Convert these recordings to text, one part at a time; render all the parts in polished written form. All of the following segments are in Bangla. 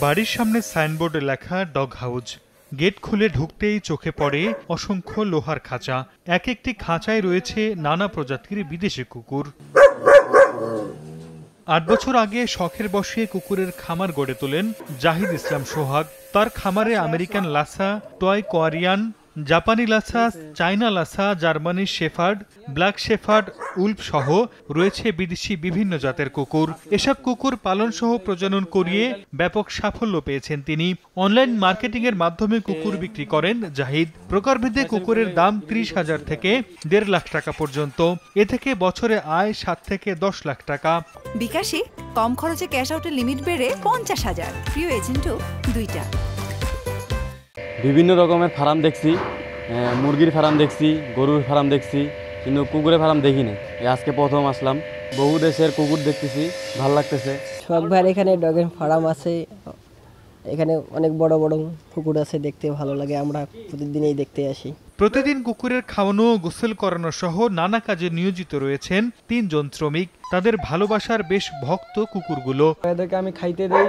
বাড়ির সামনে সাইনবোর্ডে লেখা ডগ হাউস। গেট খুলে ঢুকতেই চোখে পড়ে অসংখ্য লোহার খাঁচা। এক একটি খাঁচায় রয়েছে নানা প্রজাতির বিদেশি কুকুর। ৮ বছর আগে শখের বশে কুকুরের খামার গড়ে তোলেন জাহিদ ইসলাম সোহাগ। তার খামারে আমেরিকান লাসা, টয় কোয়ারিয়ান, জাপানি Lhasa, China Lhasa, Germany shepherd, black shepherd, wolf সহ রয়েছে বিদেশি বিভিন্ন জাতের কুকুর। এসব কুকুর পালন সহ প্রজনন করিয়ে ব্যাপক সাফল্য পেয়েছেন তিনি। অনলাইন মার্কেটিং এর মাধ্যমে কুকুর বিক্রি করেন জাহিদ। প্রকারভেদে কুকুরের দাম ৩০,০০০ থেকে ১.৫ লাখ টাকা পর্যন্ত। এ থেকে বছরে আয় ৭ থেকে ১০ লাখ টাকা। বিকাশে কম খরচে ক্যাশ আউটের লিমিট বেড়ে ৫০,০০০। প্রিয় এজেন্টও ২টা। বিভিন্ন রকমের ফার্ম দেখছি, মুরগির ফার্ম দেখছি, গরুর ফার্ম দেখছি, কিন্তু কুকুরের ফার্ম দেখি না। আজকে প্রথম আসলাম। বহু দেশের কুকুর দেখতেছি, ভালো লাগতেছে। সোহাগ ভাইয়ের এখানে ডগের ফার্ম আছে, এখানে অনেক বড় বড় কুকুর আছে, দেখতে ভালো লাগে। আমরা প্রতিদিনই দেখতে আসি। প্রতিদিন কুকুরের খাওয়ানো, গোসল করানো সহ নানা কাজে নিয়োজিত রয়েছেন ৩ জন শ্রমিক। তাদের ভালোবাসার বেশ ভক্ত কুকুরগুলো। এদেরকে আমি খাইতে দেই।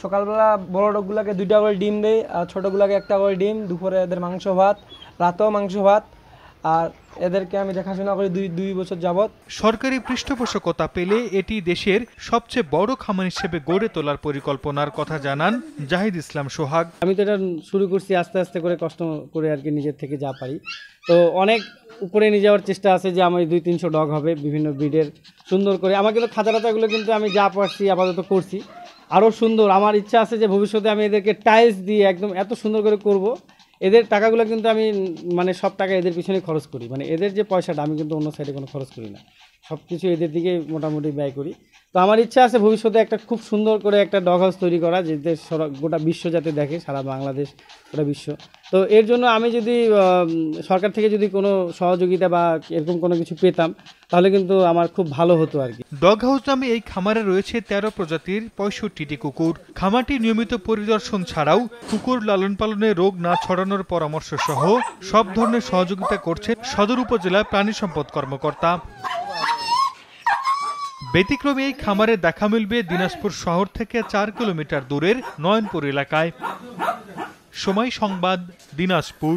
সকালবেলা বড় ডগগুলোকে 2টা করে ডিম দেই, আর ছোটগুলোকে 1টা করে ডিম। দুপুরে এদের মাংস ভাত, রাতেও মাংস ভাত। আর এদেরকে আমি দেখাশোনা করি 2 বছর যাবত। সরকারি পৃষ্ঠপোষকতা পেলে এটি দেশের সবচেয়ে বড় খামার হিসেবে গড়ে তোলার পরিকল্পনার কথা জানান জাহিদ ইসলাম সোহাগ। আমি তো এটা শুরু করছি আস্তে আস্তে করে, কষ্ট করে আর কি, নিজের থেকে যা পারি। তো অনেক উপরে নিয়ে যাওয়ার চেষ্টা আছে যে আমার 200-300 ডগ হবে বিভিন্ন ব্রিডের, সুন্দর করে। আমার কিন্তু খাঁচাটাগুলো কিন্তু আমি যা পারছি আপাতত করছি, আরও সুন্দর। আমার ইচ্ছা আছে যে ভবিষ্যতে আমি এদেরকে টাইলস দিয়ে একদম এত সুন্দর করে করব। এদের টাকাগুলো কিন্তু আমি মানে সব টাকা এদের পিছনে খরচ করি, মানে এদের যে পয়সাটা আমি কিন্তু অন্য সাইডে কোনো খরচ করি না, সব কিছু এদের দিকে মোটামুটি ব্যয় করি। তো আমার ইচ্ছা আছে ভবিষ্যতে একটা খুব সুন্দর করে একটা ডগ হাউস তৈরি করা, যেতে গোটা বিশ্ব যাতে দেখে, সারা বাংলাদেশ, গোটা বিশ্ব। তো এর জন্য আমি যদি সরকার থেকে যদি কোনো সহযোগিতা বা এরকম কোনো কিছু পেতাম তাহলে কিন্তু আমার খুব ভালো হতো আর কি। ডগ হাউস নামে এই খামারে রয়েছে 13 প্রজাতির 65টি কুকুর। খামারটি নিয়মিত পরিদর্শন ছাড়াও কুকুর লালন পালনে রোগ না ছড়ানোর পরামর্শ সহ সব ধরনের সহযোগিতা করছে সদর উপজেলা প্রাণী সম্পদ কর্মকর্তা। ব্যতিক্রমে এই খামারে দেখা মিলবে দিনাজপুর শহর থেকে 4 কিলোমিটার দূরের নয়নপুর এলাকায়। সময় সংবাদ, দিনাজপুর।